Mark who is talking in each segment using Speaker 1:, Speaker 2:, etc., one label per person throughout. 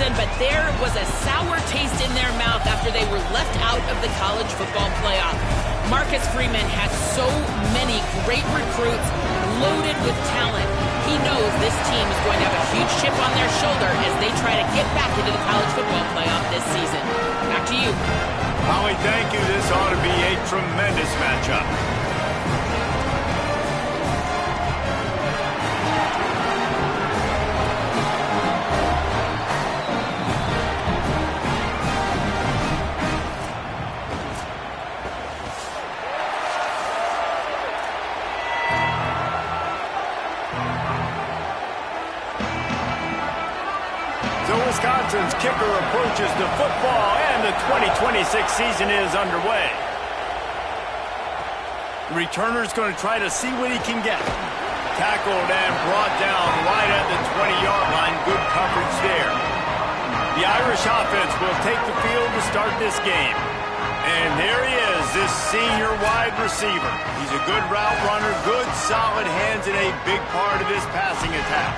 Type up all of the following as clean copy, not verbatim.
Speaker 1: season, but there was a sour taste in their mouth after they were left out of the college football playoff. Marcus Freeman has so many great recruits loaded with talent. He knows this team is going to have a huge chip on their shoulder as they try to get back into the college football playoff this season. Back to you.
Speaker 2: Holly, thank you. This ought to be a tremendous matchup. Wisconsin's kicker approaches the football, and the 2026 season is underway. The returner's going to try to see what he can get. Tackled and brought down right at the 20-yard line. Good coverage there. The Irish offense will take the field to start this game. And there he is, this senior wide receiver. He's a good route runner, good solid hands, and a big part of this passing attack.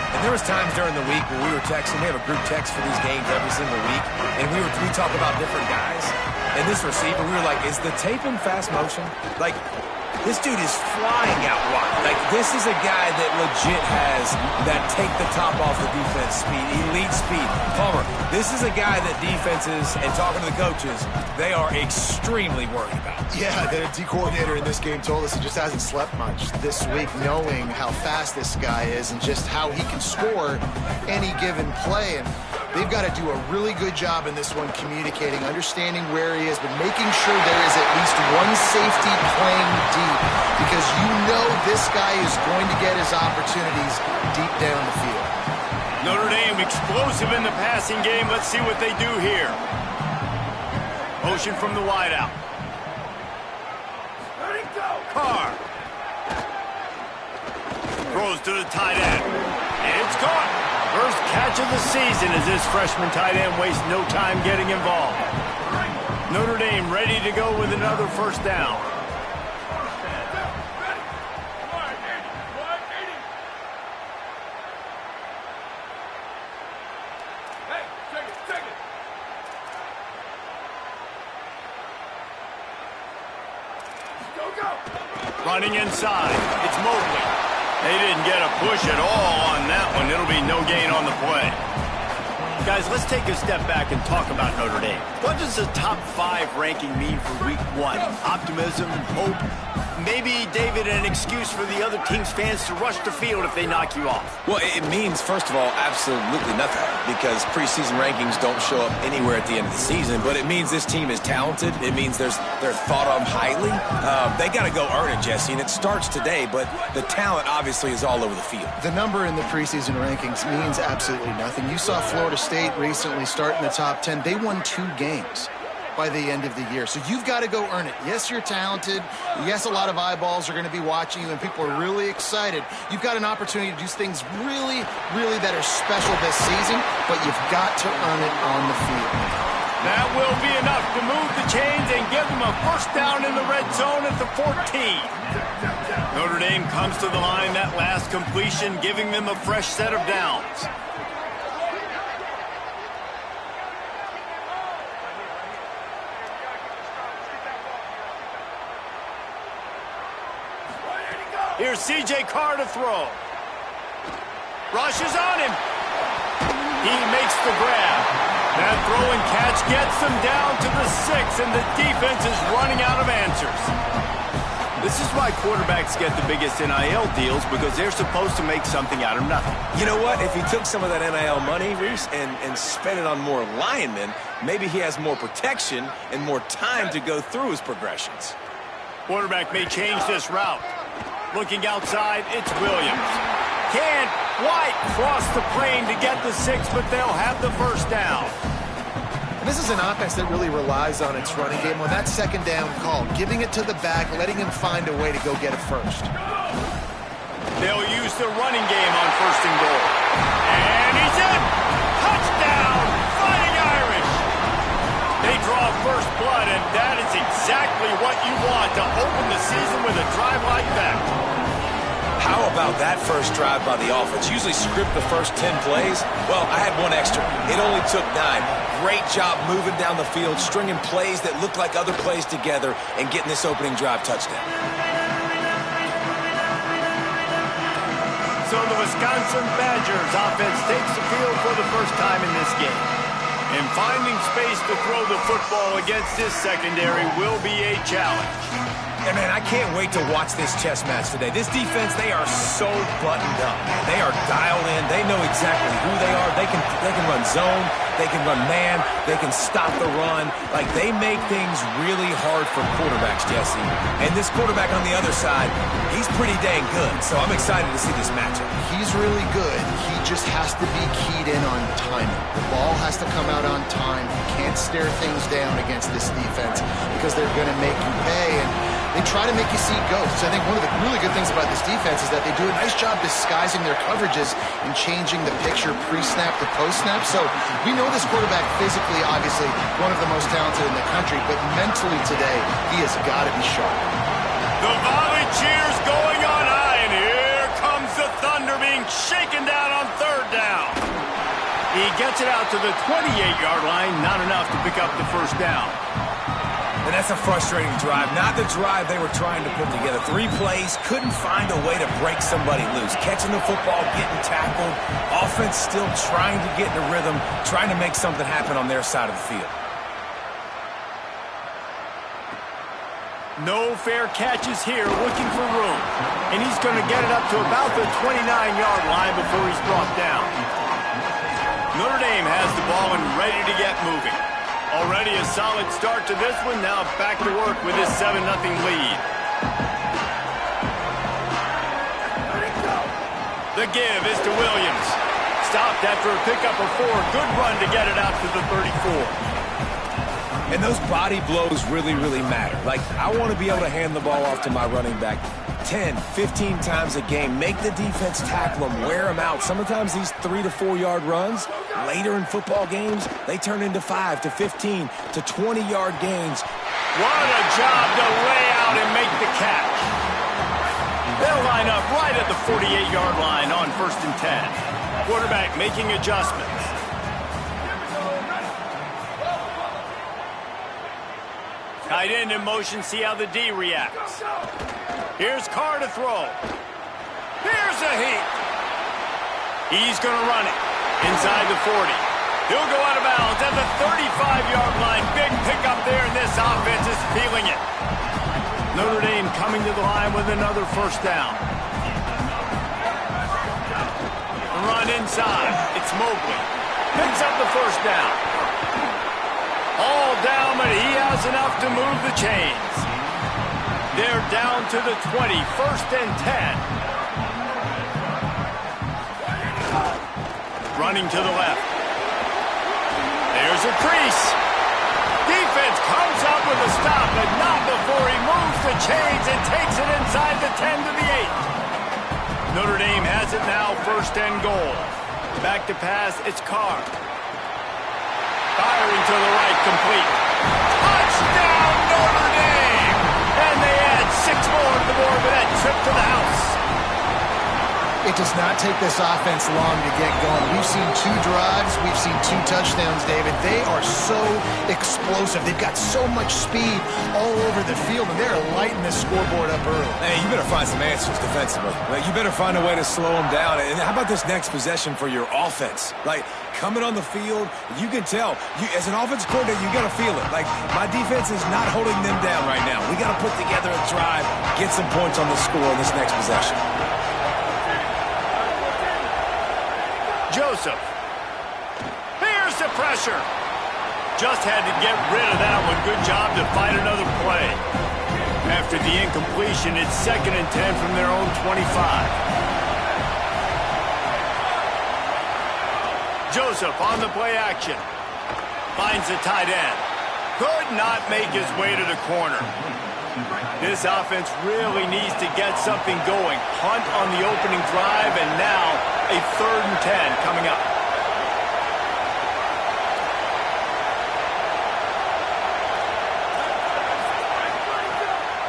Speaker 3: And there was times during the week when we were texting. We have a group text for these games every single week. And we talk about different guys. And this receiver, we were like, is the tape in fast motion? Like, this dude is flying out wide. Like, this is a guy that legit has that take the top off the defense speed, elite speed. Palmer, this is a guy that defenses, and talking to the coaches, they are extremely worried about.
Speaker 4: Yeah, the D coordinator in this game told us he just hasn't slept much this week, knowing how fast this guy is and just how he can score any given play. And they've got to do a really good job in this one communicating, understanding where he is, but making sure there is at least one safety playing deep, because you know this guy is going to get his opportunities deep down the field.
Speaker 2: Notre Dame explosive in the passing game. Let's see what they do here. Motion from the wideout. Carr. Throws to the tight end. It's caught. First catch of the season as this freshman tight end wastes no time getting involved. Notre Dame ready to go with another first down. Running inside. It's Mobley. They didn't get a push at all on that one. It'll be no gain on the play. Guys, let's take a step back and talk about Notre Dame. What does the top 5 ranking mean for week 1? Optimism, hope, maybe, David, an excuse for the other team's fans to rush the field if they knock you off?
Speaker 3: Well, it means, first of all, absolutely nothing, because preseason rankings don't show up anywhere at the end of the season, but it means this team is talented. It means they're thought of highly. They got to go earn it, Jesse, and it starts today, but the talent obviously is all over the field.
Speaker 4: The number in the preseason rankings means absolutely nothing. You saw Florida State recently start in the top 10. They won 2 games by the end of the year. So you've got to go earn it. Yes, you're talented. Yes, a lot of eyeballs are going to be watching you, and people are really excited. You've got an opportunity to do things really, really that are special this season, but you've got to earn it on the field.
Speaker 2: That will be enough to move the chains and give them a first down in the red zone at the 14. Notre Dame comes to the line that last completion, giving them a fresh set of downs. Here's C.J. Carr to throw. Rushes on him. He makes the grab. That throw and catch gets them down to the 6, and the defense is running out of answers. This is why quarterbacks get the biggest NIL deals, because they're supposed to make something out of nothing.
Speaker 3: You know what? If he took some of that NIL money, Reese, and spent it on more linemen, maybe he has more protection and more time to go through his progressions.
Speaker 2: Quarterback may change this route. Looking outside, it's Williams. Can't quite cross the plane to get the 6, but they'll have the first down.
Speaker 4: And this is an offense that really relies on its running game. On that second down call, giving it to the back, letting him find a way to go get it first.
Speaker 2: They'll use the running game on first and goal. And he's in! Touchdown! Fighting Irish! They draw first blood, and that is exactly what you want to open the season with a drive like that.
Speaker 3: How about that first drive by the offense? Usually script the first 10 plays. Well, I had one extra. It only took 9. Great job moving down the field, stringing plays that look like other plays together, and getting this opening drive touchdown.
Speaker 2: So the Wisconsin Badgers offense takes the field for the first time in this game. And finding space to throw the football against this secondary will be a challenge.
Speaker 3: Yeah, man, I can't wait to watch this chess match today. This defense, they are so buttoned up. They are dialed in. They know exactly who they are. They can run zone. They can run man. They can stop the run. Like, they make things really hard for quarterbacks, Jesse. And this quarterback on the other side, he's pretty dang good. So I'm excited to see this matchup.
Speaker 4: He's really good. He just has to be keyed in on timing. The ball has to come out on time. You can't stare things down against this defense because they're going to make you pay. And they try to make you see ghosts. I think one of the really good things about this defense is that they do a nice job disguising their coverages and changing the picture pre-snap to post-snap. So we know this quarterback physically, obviously, one of the most talented in the country, but mentally today, he has got to be sharp.
Speaker 2: The volley cheers going on high, and here comes the Thunder being shaken down on third down. He gets it out to the 28-yard line, not enough to pick up the first down.
Speaker 3: And that's a frustrating drive. Not the drive they were trying to put together. 3 plays, couldn't find a way to break somebody loose. Catching the football, getting tackled. Offense still trying to get in a rhythm, trying to make something happen on their side of the field.
Speaker 2: No fair catches here, looking for room. And he's going to get it up to about the 29-yard line before he's brought down. Notre Dame has the ball and ready to get moving. Already a solid start to this one. Now back to work with his 7-0 lead. The give is to Williams. Stopped after a pickup of 4. Good run to get it out to the 34.
Speaker 3: And those body blows really, really matter. Like, I want to be able to hand the ball off to my running back 10, 15 times a game. Make the defense tackle them, wear them out. Sometimes these 3 to 4 yard runs, later in football games, they turn into 5 to 15 to 20-yard gains.
Speaker 2: What a job to lay out and make the catch. They'll line up right at the 48-yard line on 1st and 10. Quarterback making adjustments. Tight end in motion, see how the D reacts. Here's Carr to throw. Here's a heat. He's going to run it inside the 40. He'll go out of bounds at the 35-yard line. Big pickup there, and this offense is feeling it. Notre Dame coming to the line with another first down. Run inside. It's Mobley. Picks up the first down. All down, but he has enough to move the chains. They're down to the 20, 1st and 10. Running to the left. There's a crease. Defense comes up with a stop, but not before he moves the chains and takes it inside the 10 to the 8. Notre Dame has it now, 1st and goal. Back to pass, it's Carr. Firing to the right, complete. Touchdown, Notre Dame! And they add 6 more to the board with that trip to the house.
Speaker 4: It does not take this offense long to get going. We've seen 2 drives. We've seen 2 touchdowns, David. They are so explosive. They've got so much speed all over the field, and they're lighting this scoreboard up early.
Speaker 3: Hey, you better find some answers defensively. Like, you better find a way to slow them down. And how about this next possession for your offense? Like, coming on the field, you can tell. As an offensive coordinator, you got to feel it. Like, my defense is not holding them down right now. We got to put together a drive, get some points on the score in this next possession.
Speaker 2: Joseph. Here's the pressure. Just had to get rid of that one. Good job to fight another play. After the incompletion, it's 2nd and 10 from their own 25. Joseph on the play action. Finds the tight end. Could not make his way to the corner. This offense really needs to get something going. Punt on the opening drive, and now a 3rd and 10 coming up.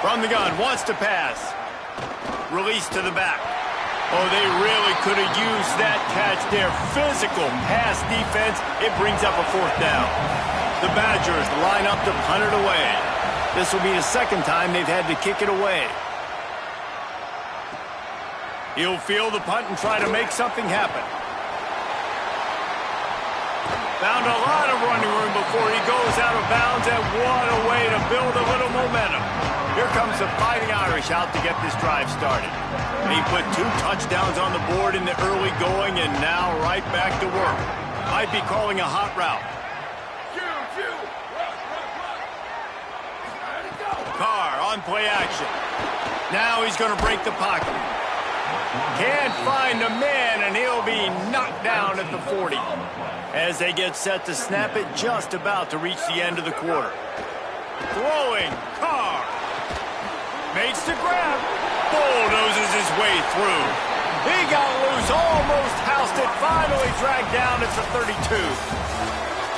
Speaker 2: From the gun, wants to pass. Release to the back. Oh, they really could have used that catch there. Physical pass defense. It brings up a 4th down. The Badgers line up to punt it away. This will be the 2nd time they've had to kick it away. He'll field the punt and try to make something happen. Found a lot of running room before he goes out of bounds, and what a way to build a little momentum. Here comes the Fighting Irish out to get this drive started. He put 2 touchdowns on the board in the early going, and now right back to work. Might be calling a hot route. Carr on play action. Now he's going to break the pocket. Can't find a man, and he'll be knocked down at the 40. As they get set to snap it, just about to reach the end of the quarter. Throwing, Carr. Makes the grab. Bulldozes his way through. He got loose, almost housed it, finally dragged down at the 32.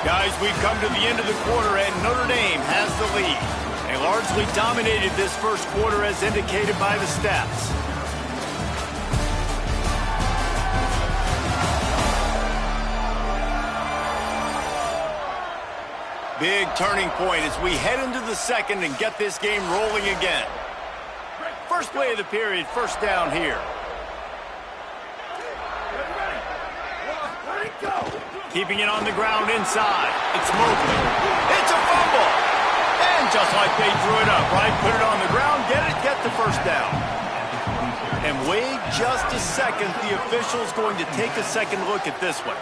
Speaker 2: Guys, we've come to the end of the quarter, and Notre Dame has the lead. They largely dominated this first quarter as indicated by the stats. Big turning point as we head into the 2nd and get this game rolling again. First play of the period, 1st down here. Keeping it on the ground inside. It's Mobley. It's a fumble. And just like they threw it up, right? Put it on the ground, get it, get the 1st down. And wait just a second. The official's going to take a second look at this one.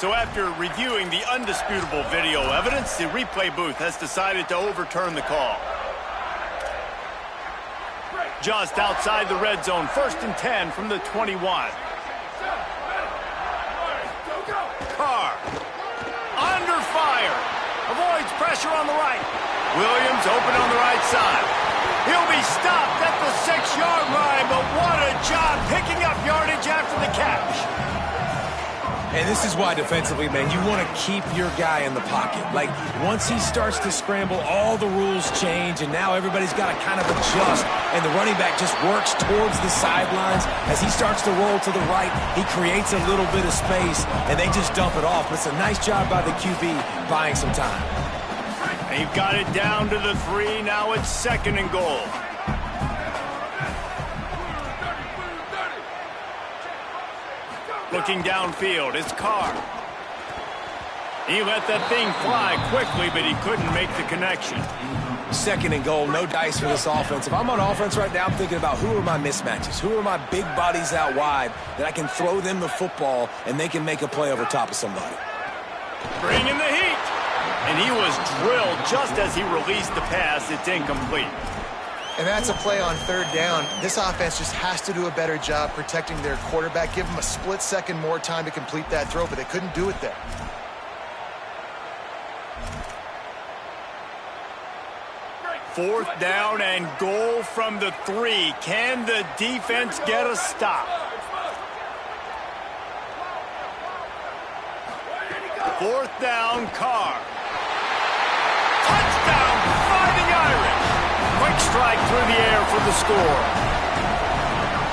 Speaker 2: So after reviewing the undisputable video evidence, the replay booth has decided to overturn the call. Just outside the red zone, 1st and 10 from the 21. Carr, under fire, avoids pressure on the right. Williams open on the right side. He'll be stopped at the 6-yard line, but what a job picking up yardage after the catch.
Speaker 3: And this is why defensively, man, you want to keep your guy in the pocket. Like, once he starts to scramble, all the rules change, and now everybody's got to kind of adjust, and the running back just works towards the sidelines. As he starts to roll to the right, he creates a little bit of space, and they just dump it off. But it's a nice job by the QB buying some time.
Speaker 2: They've got it down to the 3. Now it's 2nd and goal. Looking downfield, it's Carr. He let that thing fly quickly, but he couldn't make the connection.
Speaker 3: 2nd and goal, no dice for this offense. If I'm on offense right now, I'm thinking about who are my mismatches? Who are my big bodies out wide that I can throw them the football and they can make a play over top of somebody?
Speaker 2: Bringing the heat. And he was drilled just as he released the pass. It's incomplete.
Speaker 4: And that's a play on 3rd down. This offense just has to do a better job protecting their quarterback. Give them a split second more time to complete that throw, but they couldn't do it there.
Speaker 2: Fourth down and goal from the 3. Can the defense get a stop? Fourth down, Carr. Touchdown, Fighting Irish. Quick strike through the air for the score.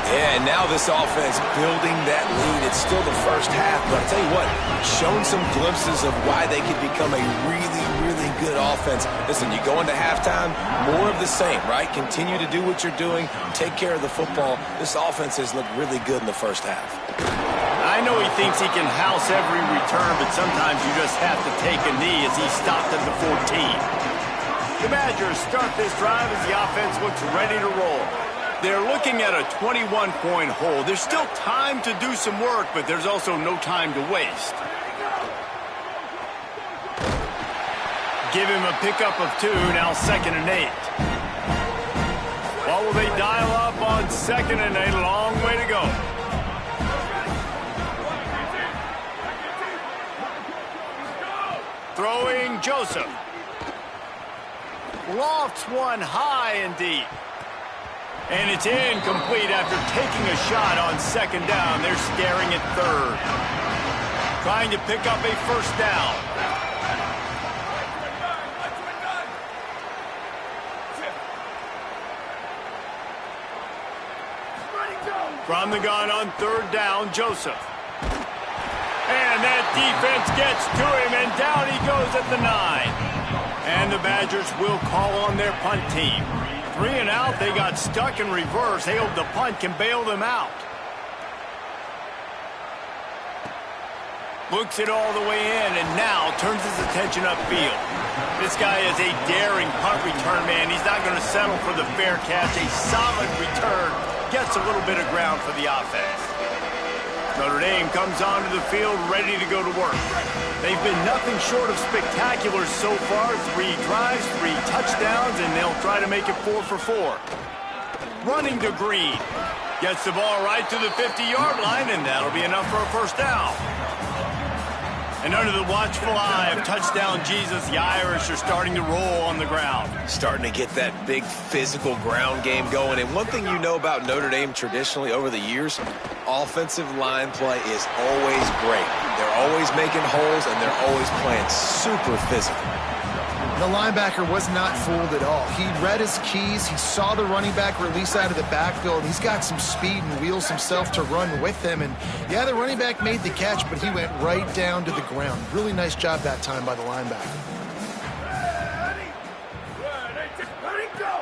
Speaker 3: Yeah, and now this offense building that lead. It's still the first half, but I'll tell you what, shown some glimpses of why they could become a really, really good offense. Listen, you go into halftime, more of the same, right? Continue to do what you're doing, take care of the football. This offense has looked really good in the first half.
Speaker 2: I know he thinks he can house every return, but sometimes you just have to take a knee as he stopped at the 14. The Badgers start this drive as the offense looks ready to roll. They're looking at a 21-point hole. There's still time to do some work, but there's also no time to waste. Give him a pickup of 2, now 2nd and 8. What will they dial up on 2nd and 8? Long way to go. Throwing Joseph. Lofts one high and deep. And it's incomplete after taking a shot on 2nd down. They're staring at 3rd. Trying to pick up a 1st down. From the gun on third down, Joseph. And that defense gets to him, and down he goes at the 9. And the Badgers will call on their punt team. 3 and out, they got stuck in reverse. They hope the punt can bail them out. Looks it all the way in, and now turns his attention upfield. This guy is a daring punt return man. He's not going to settle for the fair catch. A solid return gets a little bit of ground for the offense. Notre Dame comes onto the field ready to go to work. They've been nothing short of spectacular so far. 3 drives, 3 touchdowns, and they'll try to make it 4 for 4. Running to Green. Gets the ball right to the 50-yard line, and that'll be enough for a first down. And under the watchful eye of touchdown Jesus, the Irish are starting to roll on the ground.
Speaker 3: Starting to get that big physical ground game going. And one thing you know about Notre Dame traditionally over the years, offensive line play is always great. They're always making holes, and they're always playing super physical.
Speaker 4: The linebacker was not fooled at all. He read his keys. He saw the running back release out of the backfield. He's got some speed and wheels himself to run with him. And, yeah, the running back made the catch, but he went right down to the ground. Really nice job that time by the linebacker.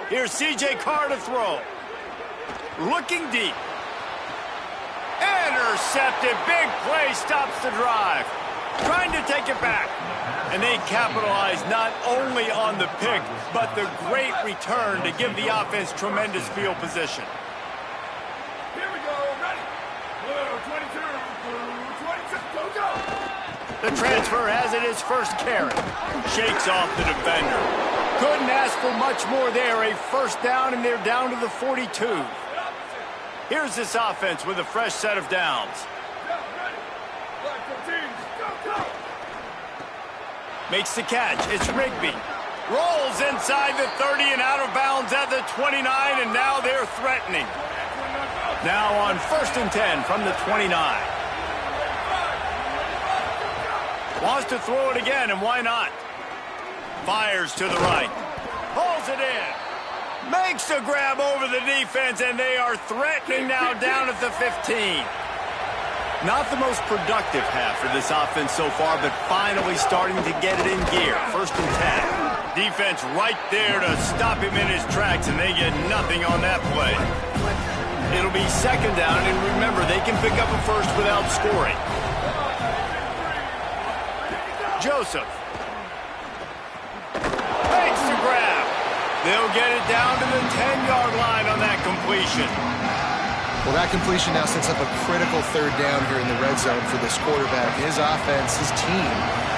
Speaker 2: Here's C.J. Carr to throw. Looking deep. Intercepted. Big play stops the drive. Trying to take it back. And they capitalize not only on the pick, but the great return to give the offense tremendous field position.
Speaker 5: Here we go, ready. 22, 26, go.
Speaker 2: The transfer has it his first carry. Shakes off the defender. Couldn't ask for much more there. A first down, and they're down to the 42. Here's this offense with a fresh set of downs. Makes the catch. It's Rigby. Rolls inside the 30 and out of bounds at the 29, and now they're threatening. Now on 1st and 10 from the 29. Wants to throw it again, and why not? Fires to the right. Pulls it in. Makes the grab over the defense, and they are threatening now down at the 15. Not the most productive half for this offense so far, but finally starting to get it in gear. 1st and 10. Defense right there to stop him in his tracks, and they get nothing on that play. It'll be 2nd down, and remember, they can pick up a first without scoring. Joseph. Makes the grab. They'll get it down to the 10-yard line on that completion.
Speaker 4: Well, that completion now sets up a critical 3rd down here in the red zone for this quarterback. His offense, his team,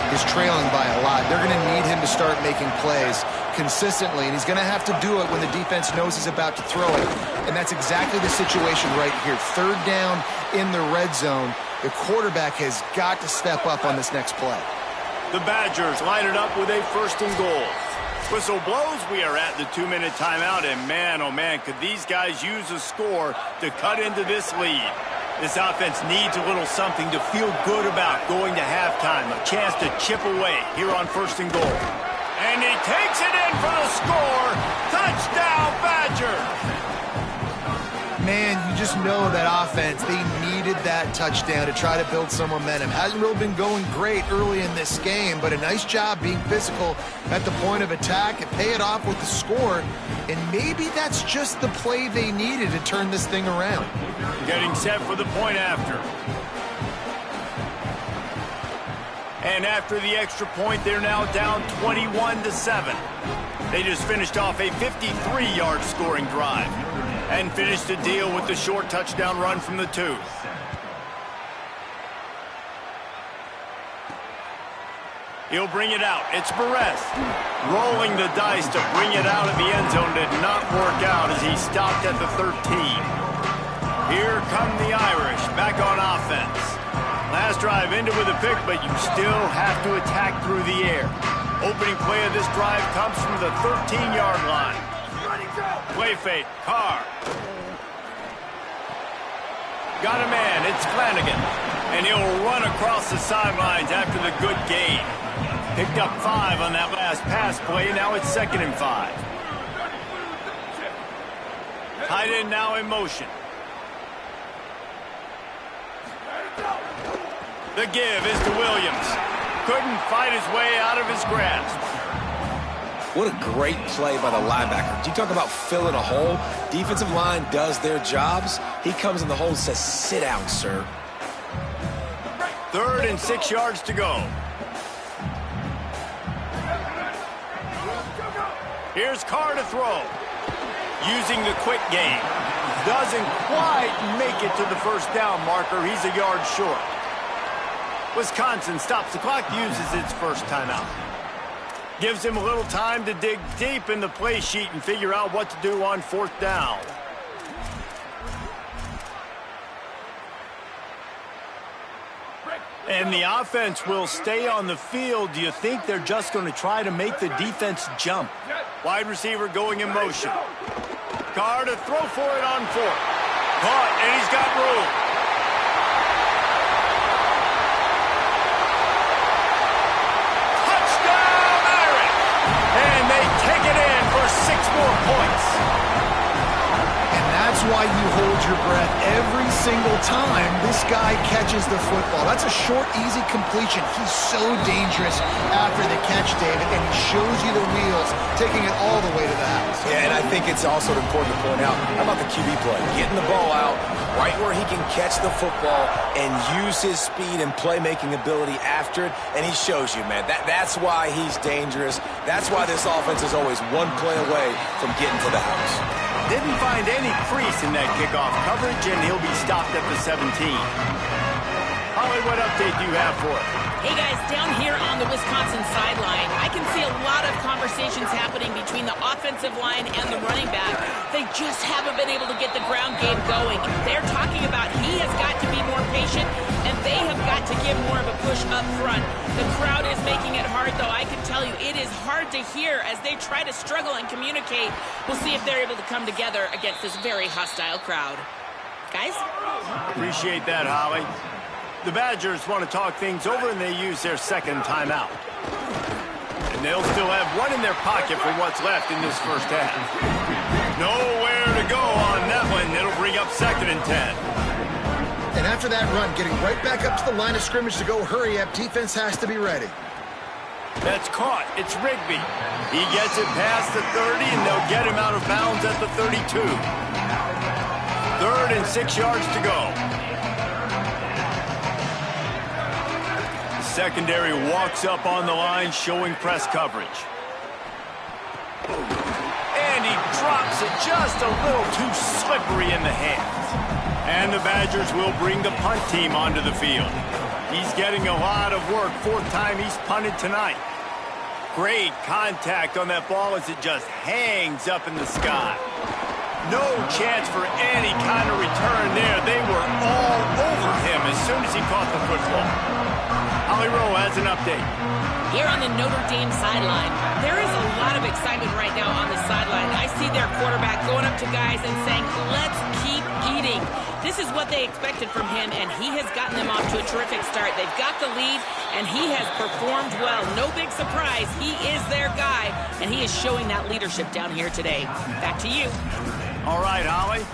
Speaker 4: is trailing by a lot. They're going to need him to start making plays consistently, and he's going to have to do it when the defense knows he's about to throw it. And that's exactly the situation right here. 3rd down in the red zone. The quarterback has got to step up on this next play.
Speaker 2: The Badgers line it up with a 1st and goal. Whistle blows, we are at the 2-minute timeout, and man, oh man, could these guys use a score to cut into this lead. This offense needs a little something to feel good about going to halftime, a chance to chip away here on 1st and goal. And he takes it in for the score. Touchdown, Badgers!
Speaker 4: Man, you just know that offense, they needed that touchdown to try to build some momentum. Hasn't really been going great early in this game, but a nice job being physical at the point of attack and pay it off with the score. And maybe that's just the play they needed to turn this thing around.
Speaker 2: Getting set for the point after. And after the extra point, they're now down 21-7. They just finished off a 53-yard scoring drive and finished the deal with the short touchdown run from the 2. He'll bring it out. It's Perez. Rolling the dice to bring it out of the end zone did not work out as he stopped at the 13. Here come the Irish back on offense. Last drive ended with a pick, but you still have to attack through the air. Opening play of this drive comes from the 13-yard line. Play fake, Carr. Got a man, it's Flanagan. And he'll run across the sidelines after the good gain. Picked up 5 on that last pass play, now it's 2nd and 5. Tight end now in motion. The give is to Williams. Couldn't fight his way out of his grasp.
Speaker 3: What a great play by the linebacker. You talk about filling a hole. Defensive line does their jobs. He comes in the hole and says, sit down, sir.
Speaker 2: 3rd and 6 yards to go. Here's Carr to throw. Using the quick game. Doesn't quite make it to the first down marker. He's a yard short. Wisconsin stops the clock, uses its first timeout. Gives him a little time to dig deep in the play sheet and figure out what to do on 4th down. And the offense will stay on the field. Do you think they're just going to try to make the defense jump? Wide receiver going in motion. Carr to throw for it on 4th. Caught, and he's got room. Touchdown, Irish! And they take it in for 6 more points.
Speaker 4: And that's why you hold your breath every single time this guy catches the football. That's a short, easy completion. He's so dangerous after the catch, David, and he shows you the wheels, taking it all the way to the house.
Speaker 3: Yeah, and I think it's also important to point out, how about the QB play? Getting the ball out right where he can catch the football and use his speed and playmaking ability after it, and he shows you, man. That's why he's dangerous. That's why this offense is always one play away from getting to the house.
Speaker 2: Didn't find any crease in that kickoff coverage, and he'll be stopped at the 17. Holly, what update do you have for us?
Speaker 1: Hey guys, down here on the Wisconsin sideline, I can see a lot of conversations happening between the offensive line and the running back. They just haven't been able to get the ground game going. They're talking about he has got to be more patient, and they have got to give more of a push up front. The crowd is making it hard, though. I can tell you it is hard to hear as they try to struggle and communicate. We'll see if they're able to come together against this very hostile crowd. Guys?
Speaker 2: Appreciate that, Holly. The Badgers want to talk things over, and they use their 2nd timeout. And they'll still have one in their pocket for what's left in this first half. Nowhere to go on that one. It'll bring up 2nd and 10.
Speaker 4: And after that run, getting right back up to the line of scrimmage to go hurry up, defense has to be ready.
Speaker 2: That's caught. It's Rigby. He gets it past the 30, and they'll get him out of bounds at the 32. 3rd and 6 yards to go. Secondary walks up on the line, showing press coverage. And he drops it just a little too slippery in the hands. And the Badgers will bring the punt team onto the field. He's getting a lot of work. 4th time he's punted tonight. Great contact on that ball as it just hangs up in the sky. No chance for any kind of return there. They were all over him as soon as he caught the football. Holly Rowe has an update.
Speaker 1: Here on the Notre Dame sideline, there is a lot of excitement right now on the sideline. I see their quarterback going up to guys and saying, let's keep eating. This is what they expected from him, and he has gotten them off to a terrific start. They've got the lead, and he has performed well. No big surprise. He is their guy, and he is showing that leadership down here today. Back to you.
Speaker 2: All right, Holly.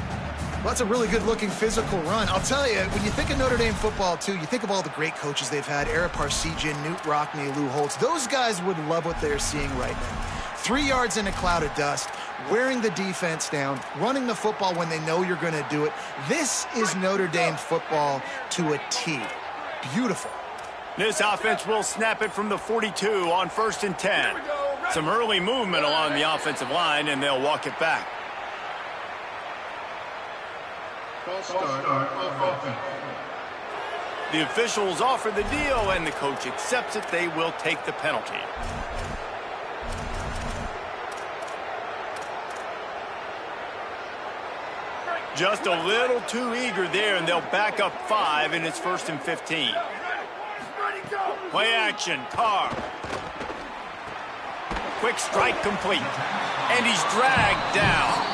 Speaker 4: Well, that's a really good-looking physical run. I'll tell you, when you think of Notre Dame football, too, you think of all the great coaches they've had, Ara Parseghian, Knute Rockne, Lou Holtz. Those guys would love what they're seeing right now. 3 yards in a cloud of dust, wearing the defense down, running the football when they know you're going to do it. This is Notre Dame football to a T. Beautiful.
Speaker 2: This offense will snap it from the 42 on 1st and 10. Some early movement along the offensive line, and they'll walk it back. The officials offer the deal, and the coach accepts it. They will take the penalty. Just a little too eager there, and they'll back up 5, and it's 1st and 15. Play action, Carr. Quick strike complete, and he's dragged down.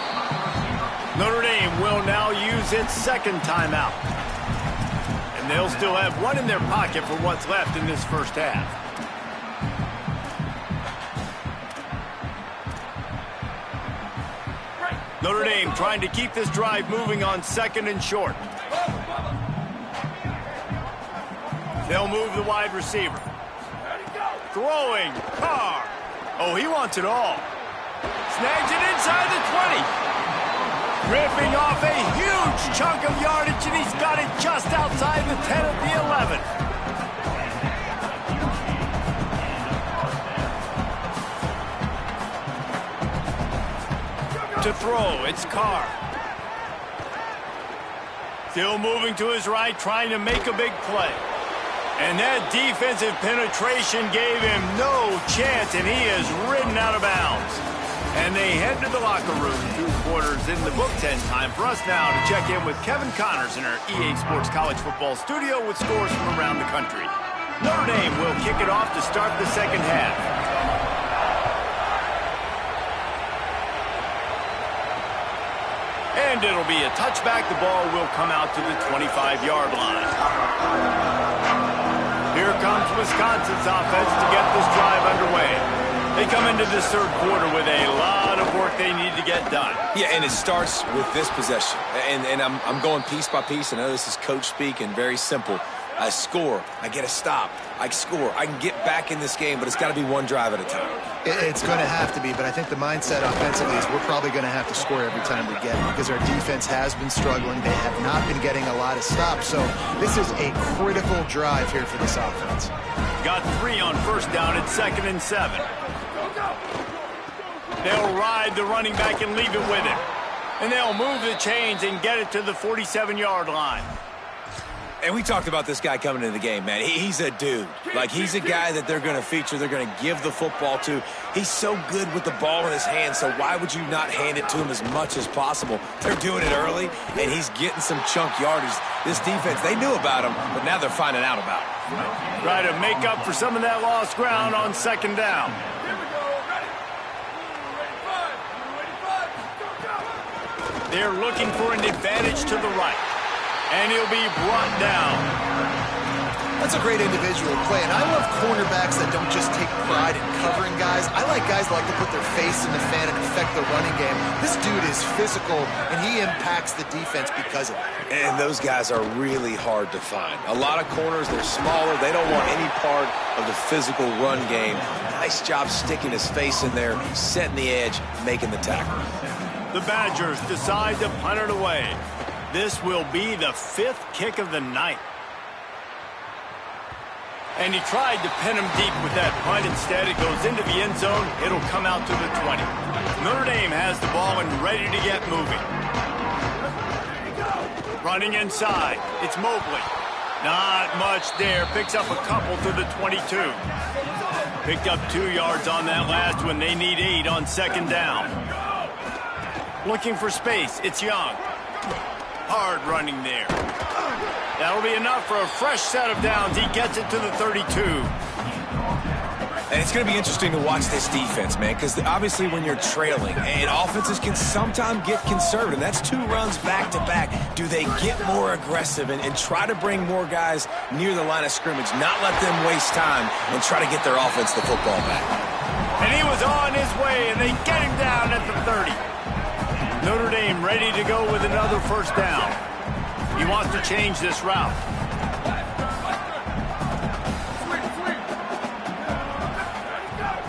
Speaker 2: Notre Dame will now use its 2nd timeout. And they'll still have one in their pocket for what's left in this first half. Notre Dame trying to keep this drive moving on 2nd and short. They'll move the wide receiver. Throwing, Carr. Oh, he wants it all. Snags it inside the 20. Ripping off a huge chunk of yardage, and he's got it just outside the 10 of the 11. To throw, it's Carr. Still moving to his right, trying to make a big play. And that defensive penetration gave him no chance, and he is ridden out of bounds. And they head to the locker room. 2 quarters in the book. 10 time for us now to check in with Kevin Connors in our EA Sports College Football studio with scores from around the country. Notre Dame will kick it off to start the second half. And it'll be a touchback. The ball will come out to the 25-yard line. Here comes Wisconsin's offense to get this drive underway. They come into this third quarter with a lot of work they need to get done.
Speaker 3: Yeah, and it starts with this possession. And I'm going piece by piece. I know this is coach speak and very simple. I score. I get a stop. I score. I can get back in this game, but it's got to be one drive at a time.
Speaker 4: It's going to have to be, but I think the mindset offensively is we're probably going to have to score every time we get it because our defense has been struggling. They have not been getting a lot of stops, so this is a critical drive here for this offense.
Speaker 2: Got 3 on first down at 2nd and 7. They'll ride the running back and leave it with him. And they'll move the chains and get it to the 47-yard line.
Speaker 3: And we talked about this guy coming into the game, man. He's a dude. Like, he's a guy that they're going to feature, they're going to give the football to. He's so good with the ball in his hand, so why would you not hand it to him as much as possible? They're doing it early, and he's getting some chunk yardage. This defense, they knew about him, but now they're finding out about him.
Speaker 2: Try to make up for some of that lost ground on 2nd down. They're looking for an advantage to the right. And he'll be brought down.
Speaker 4: That's a great individual play, and I love cornerbacks that don't just take pride in covering guys. I like guys that like to put their face in the fan and affect the running game. This dude is physical, and he impacts the defense because of it.
Speaker 3: And those guys are really hard to find. A lot of corners, they're smaller. They don't want any part of the physical run game. Nice job sticking his face in there, setting the edge, making the tackle.
Speaker 2: The Badgers decide to punt it away. This will be the 5th kick of the night. And he tried to pin him deep with that punt. Instead, it goes into the end zone. It'll come out to the 20. Notre Dame has the ball and ready to get moving. Running inside. It's Mobley. Not much there. Picks up a couple to the 22. Picked up 2 yards on that last one. They need 8 on 2nd down. Looking for space. It's Young. Hard running there. That'll be enough for a fresh set of downs. He gets it to the 32.
Speaker 3: And it's going to be interesting to watch this defense, man, because obviously when you're trailing, and offenses can sometimes get conservative. That's 2 runs back-to-back. Do they get more aggressive and try to bring more guys near the line of scrimmage, not let them waste time, and try to get their offense the football back?
Speaker 2: And he was on his way, and they get him down at the 30. Notre Dame ready to go with another first down. He wants to change this route.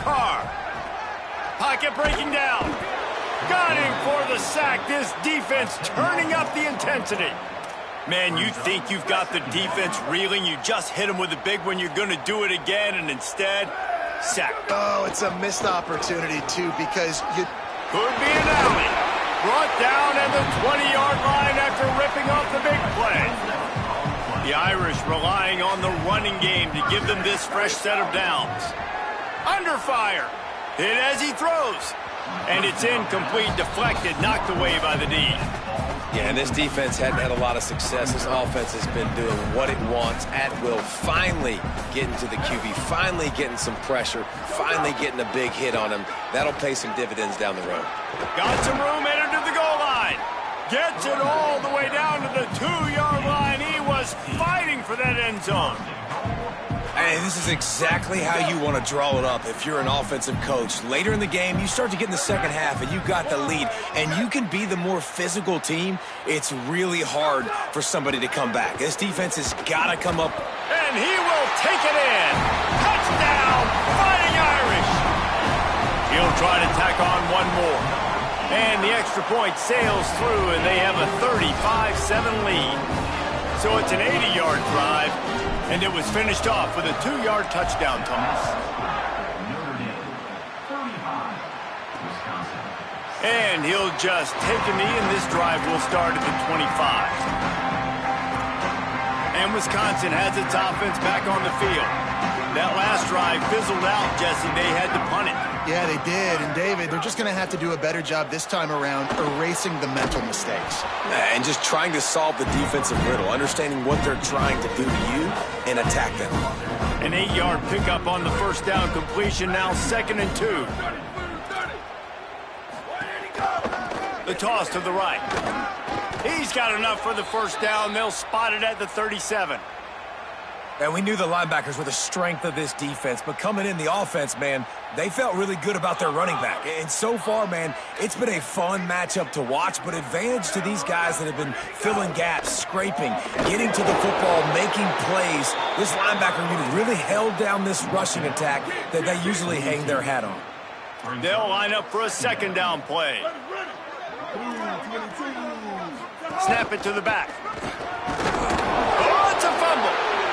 Speaker 2: Carr. Pocket breaking down. Got him for the sack. This defense turning up the intensity. Man, you think you've got the defense reeling. You just hit him with a big one. You're going to do it again, and instead, sack.
Speaker 4: Oh, it's a missed opportunity, too, because you...
Speaker 2: Could be an alley. Brought down at the 20-yard line after ripping off the big play. The Irish relying on the running game to give them this fresh set of downs. Under fire. Hit as he throws. And it's incomplete, deflected, knocked away by the D.
Speaker 3: Yeah, and this defense hadn't had a lot of success. This offense has been doing what it wants at will. Finally getting to the QB, finally getting some pressure, finally getting a big hit on him. That'll pay some dividends down the road.
Speaker 2: Got some room, entered to the goal line. Gets it all the way down to the 2-yard line. He was fighting for that end zone.
Speaker 3: And this is exactly how you want to draw it up if you're an offensive coach. Later in the game, you start to get in the second half and you got the lead, and you can be the more physical team. It's really hard for somebody to come back. This defense has got to come up.
Speaker 2: And and he will take it in. Touchdown, Fighting Irish. He'll try to tack on one more. And the extra point sails through, and they have a 35-7 lead. So it's an 80-yard drive, and it was finished off with a 2-yard touchdown toss. And he'll just take a knee, and this drive will start at the 25. And Wisconsin has its offense back on the field. That last drive fizzled out, Jesse. They had to punt it.
Speaker 4: Yeah, they did. And, David, they're just going to have to do a better job this time around erasing the mental mistakes.
Speaker 3: And just trying to solve the defensive riddle, understanding what they're trying to do to you and attack them.
Speaker 2: An 8-yard pickup on the first down completion, now 2nd and 2. The toss to the right. He's got enough for the first down. They'll spot it at the 37.
Speaker 3: And we knew the linebackers were the strength of this defense, but coming in the offense, man, they felt really good about their running back. And so far, man, it's been a fun matchup to watch, but advantage to these guys that have been filling gaps, scraping, getting to the football, making plays. This linebacker unit really held down this rushing attack that they usually hang their hat on.
Speaker 2: They'll line up for a 2nd down play. Snap it to the back. Oh, it's a fumble.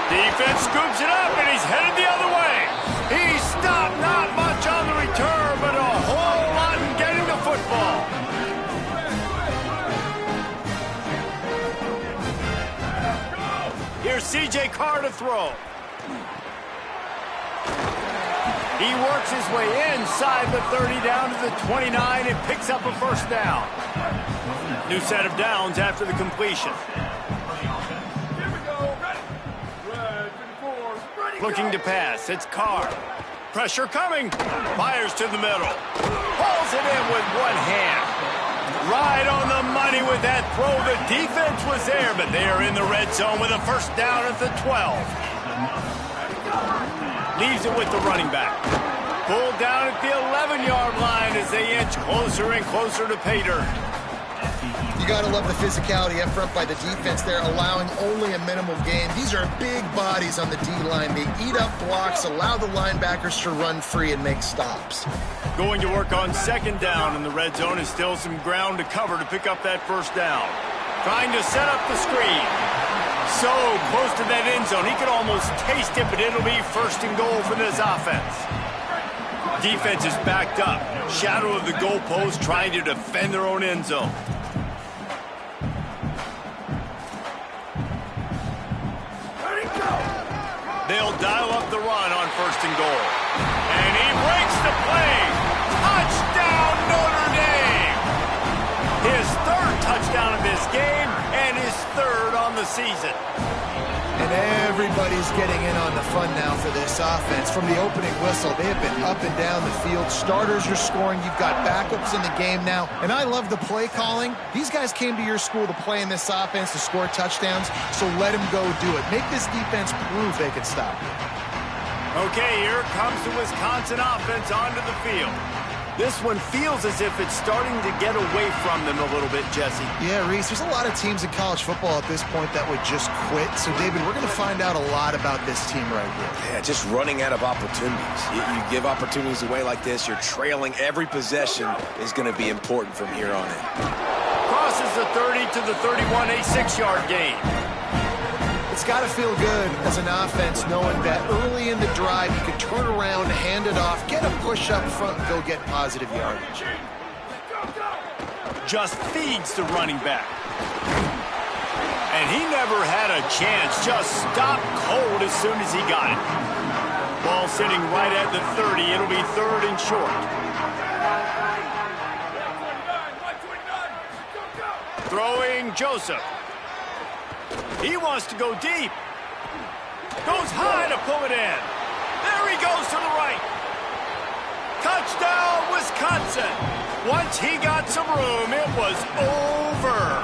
Speaker 2: Defense scoops it up, and he's headed the other way. He stopped, not much on the return, but a whole lot in getting the football. Here's C.J. Carr to throw. He works his way inside the 30 down to the 29 and picks up a first down. New set of downs after the completion. Looking to pass. It's Carr. Pressure coming. Fires to the middle. Pulls it in with one hand. Right on the money with that throw. The defense was there, but they are in the red zone with a first down at the 12. Leaves it with the running back. Pulled down at the 11-yard line as they inch closer and closer to pay dirt.
Speaker 4: You got to love the physicality up front by the defense there, allowing only a minimal gain. These are big bodies on the D-line. They eat up blocks, allow the linebackers to run free and make stops.
Speaker 2: Going to work on 2nd down in the red zone, is still some ground to cover to pick up that first down. Trying to set up the screen. So close to that end zone. He could almost taste it, but it'll be 1st and goal for this offense. Defense is backed up. Shadow of the goalpost, trying to defend their own end zone. They'll dial up the run on 1st and goal. And he breaks the play. Touchdown, Notre Dame! His 3rd touchdown of this game and his 3rd on the season.
Speaker 4: And everybody's getting in on the fun now for this offense. From the opening whistle, they have been up and down the field. Starters are scoring. You've got backups in the game now. And I love the play calling. These guys came to your school to play in this offense to score touchdowns, so let them go do it. Make this defense prove they can stop you.
Speaker 2: Okay, here comes the Wisconsin offense onto the field. This one feels as if it's starting to get away from them a little bit, Jesse.
Speaker 4: Yeah, Reese, there's a lot of teams in college football at this point that would just quit. So, David, we're going to find out a lot about this team right here.
Speaker 3: Yeah, just running out of opportunities. You give opportunities away like this, you're trailing. Every possession is going to be important from here on in.
Speaker 2: Crosses the 30 to the 31, a 6-yard gain.
Speaker 4: It's got to feel good as an offense knowing that early in the drive you can turn around, hand it off, get a push up front, and go get positive yardage.
Speaker 2: Just feeds the running back. And he never had a chance, just stopped cold as soon as he got it. Ball sitting right at the 30. It'll be 3rd and short. Throwing Joseph. He wants to go deep. Goes high to pull it in. There he goes to the right. Touchdown, Wisconsin. Once he got some room, it was over.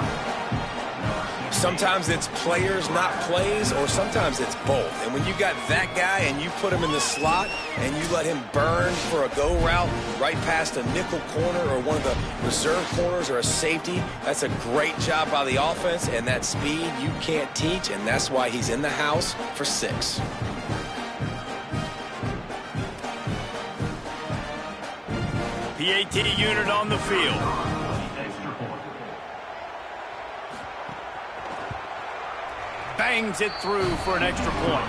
Speaker 3: Sometimes it's players, not plays, or sometimes it's both. And when you got that guy and you put him in the slot and you let him burn for a go route right past a nickel corner or one of the reserve corners or a safety, that's a great job by the offense, and that speed you can't teach, and that's why he's in the house for 6.
Speaker 2: PAT unit on the field. Bangs it through for an extra point.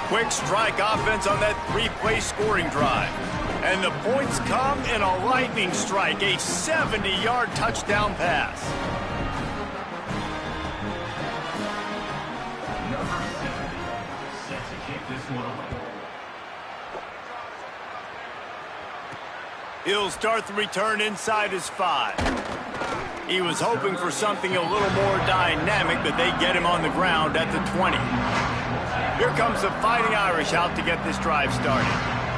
Speaker 2: Quick strike offense on that 3-play scoring drive. And the points come in a lightning strike, a 70-yard touchdown pass.
Speaker 5: Number 70 set to kick this one away.
Speaker 2: He'll start the return inside his 5. He was hoping for something a little more dynamic, but they get him on the ground at the 20. Here comes the Fighting Irish out to get this drive started.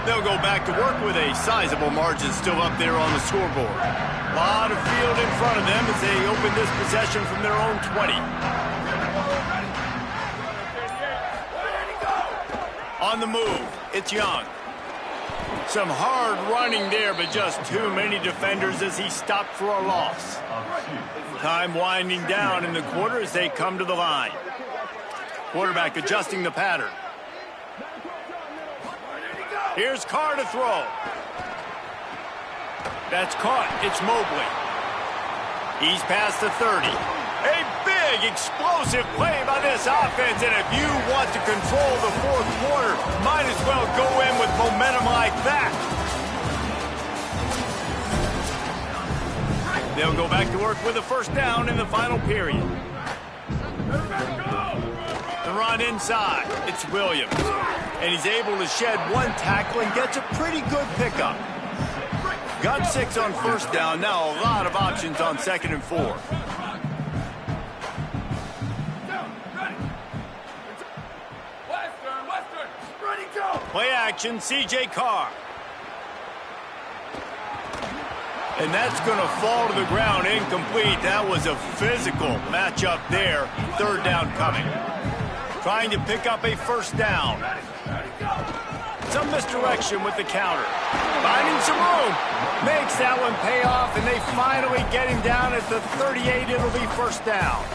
Speaker 2: They'll go back to work with a sizable margin still up there on the scoreboard. A lot of field in front of them as they open this possession from their own 20. On the move, it's Young. Some hard running there, but just too many defenders as he stopped for a loss. Time winding down in the quarter as they come to the line. Quarterback adjusting the pattern. Here's Carr to throw. That's caught. It's Mobley. He's past the 30. A big, explosive play by this offense, and if you want to control the fourth quarter, might as well go in with momentum like that. They'll go back to work with a first down in the final period. The run inside. It's Williams, and he's able to shed one tackle and gets a pretty good pickup. Got 6 on first down. Now a lot of options on 2nd and 4. Play action, C.J. Carr. And that's going to fall to the ground incomplete. That was a physical matchup there. 3rd down coming. Trying to pick up a first down. Some misdirection with the counter. Finding some room. Makes that one pay off, and they finally get him down at the 38. It'll be first down.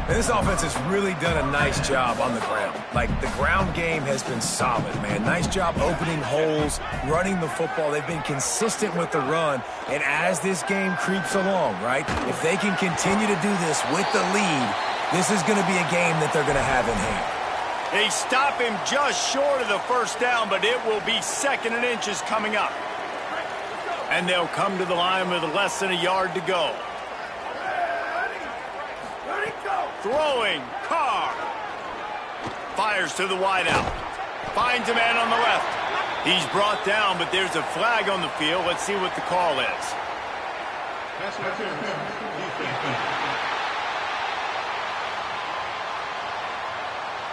Speaker 3: And this offense has really done a nice job on the ground. Like, the ground game has been solid, man. Nice job opening holes, running the football. They've been consistent with the run. And as this game creeps along, right, if they can continue to do this with the lead, this is going to be a game that they're going to have in hand.
Speaker 2: They stop him just short of the first down, but it will be 2nd and inches coming up. And they'll come to the line with less than a yard to go. Throwing, Carr. Fires to the wideout. Finds a man on the left. He's brought down, but there's a flag on the field. Let's see what the call is.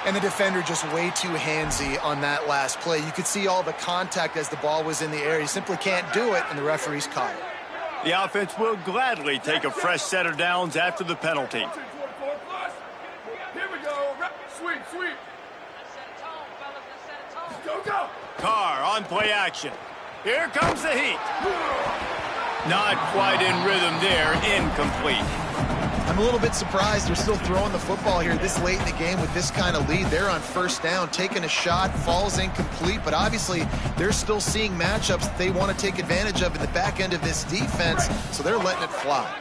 Speaker 4: And the defender just way too handsy on that last play. You could see all the contact as the ball was in the air. He simply can't do it, and the referee's caught it.
Speaker 2: The offense will gladly take a fresh set of downs after the penalty.
Speaker 5: Sweep. Go.
Speaker 2: Carr on play action. Here comes the heat. Not quite in rhythm there. Incomplete.
Speaker 4: I'm a little bit surprised they're still throwing the football here this late in the game with this kind of lead. They're on first down, taking a shot, falls incomplete, but obviously they're still seeing matchups that they want to take advantage of in the back end of this defense, so they're letting it fly.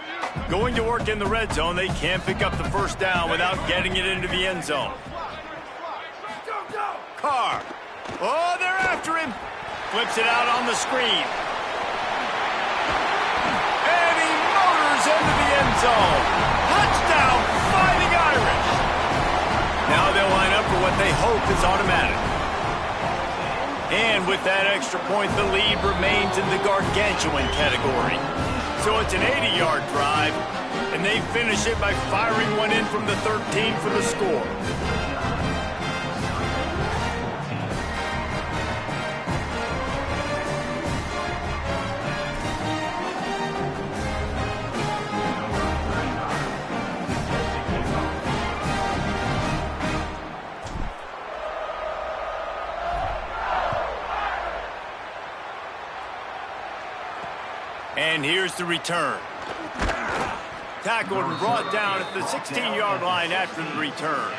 Speaker 2: Going to work in the red zone, they can't pick up the first down without getting it into the end zone. Carr. Oh, they're after him. Flips it out on the screen. And he motors into the end zone. Touchdown, Fighting Irish. Now they'll line up for what they hope is automatic. And with that extra point, the lead remains in the gargantuan category. So it's an 80-yard drive, and they finish it by firing one in from the 13 for the score. And here's the return. Tackled and brought down at the 16-yard line after the return.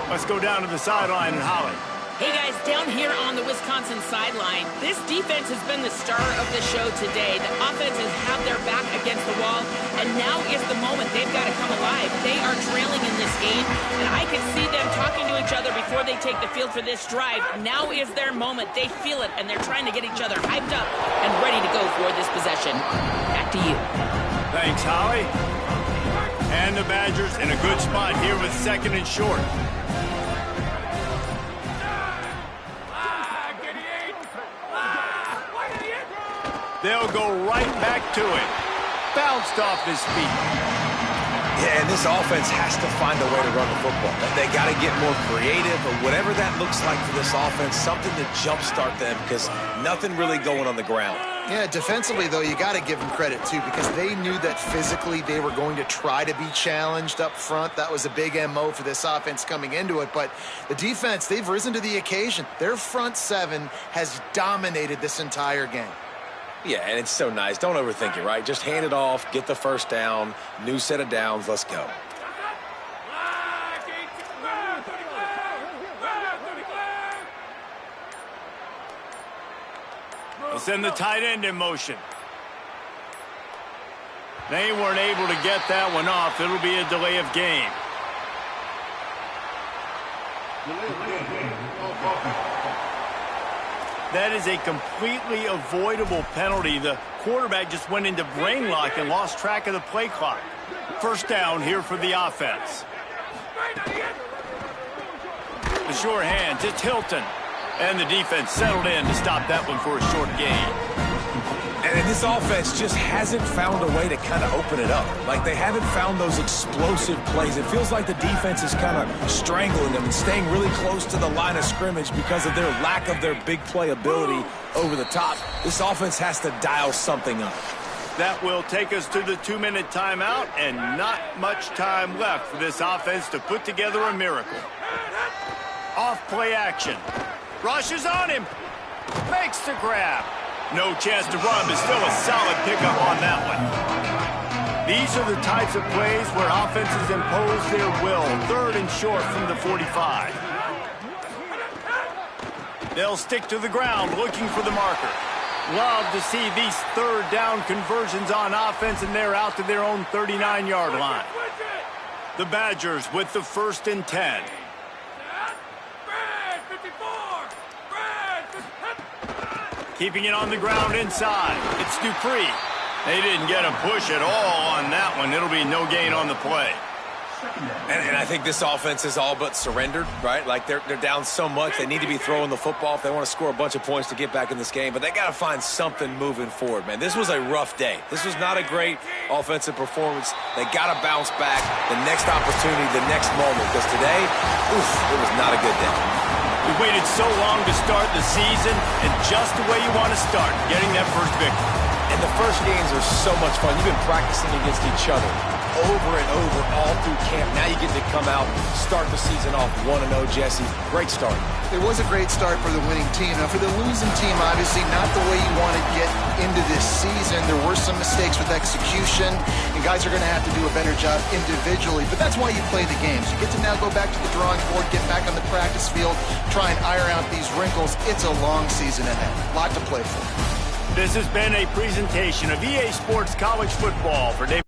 Speaker 2: Let's go down to the sideline and Holly.
Speaker 1: Hey guys, down here on the Wisconsin sideline, this defense has been the star of the show today. The offense has had their back against the wall, and now is the moment they've got to come alive. They are trailing in this game, and I can see them talking to each other before they take the field for this drive. Now is their moment. They feel it, and they're trying to get each other hyped up and ready to go for this possession. Back to you.
Speaker 2: Thanks, Holly. And the Badgers in a good spot here with 2nd and short. They'll go right back to it. Bounced off his feet.
Speaker 3: Yeah, and this offense has to find a way to run the football. They got to get more creative, or whatever that looks like for this offense, something to jumpstart them, because nothing really going on the ground.
Speaker 4: Yeah, defensively, though, you got to give them credit, too, because they knew that physically they were going to try to be challenged up front. That was a big MO for this offense coming into it. But the defense, they've risen to the occasion. Their front seven has dominated this entire game.
Speaker 3: Yeah, and it's so nice. Don't overthink it, right? Just hand it off, get the first down, new set of downs, let's go.
Speaker 2: They'll send the tight end in motion. They weren't able to get that one off. It'll be a delay of game. That is a completely avoidable penalty. The quarterback just went into brain lock and lost track of the play clock. First down here for the offense. The sure hand to Hilton. And the defense settled in to stop that one for a short gain.
Speaker 3: And this offense just hasn't found a way to kind of open it up. Like, they haven't found those explosive plays. It feels like the defense is kind of strangling them and staying really close to the line of scrimmage because of their lack of their big play ability over the top. This offense has to dial something up.
Speaker 2: That will take us to the 2-minute timeout, and not much time left for this offense to put together a miracle. Off play action. Rushes on him. Makes the grab. No chance to run, but still a solid pickup on that one. These are the types of plays where offenses impose their will. 3rd and short from the 45. They'll stick to the ground looking for the marker. Love to see these 3rd down conversions on offense, and they're out to their own 39-yard line. The Badgers with the 1st and 10. Keeping it on the ground inside. It's Dupree. They didn't get a push at all on that one. It'll be no gain on the play.
Speaker 3: And I think this offense is all but surrendered, right? Like, they're down so much. They need to be throwing the football if they want to score a bunch of points to get back in this game. But they got to find something moving forward, man. This was a rough day. This was not a great offensive performance. They got to bounce back the next opportunity, the next moment. Because today, it was not a good day.
Speaker 2: We waited so long to start the season, and just the way you want to start, getting that first victory.
Speaker 3: And the first games are so much fun. You've been practicing against each other over and over all through camp. Now you get to come out, start the season off 1-0, Jesse. Great start.
Speaker 4: It was a great start for the winning team. Now, for the losing team, obviously not the way you want to get into this season. There were some mistakes with execution, and guys are going to have to do a better job individually. But that's why you play the games. You get to now go back to the drawing board, get back on the practice field, try and iron out these wrinkles. It's a long season ahead. A lot to play for.
Speaker 2: This has been a presentation of EA Sports College Football. For Dave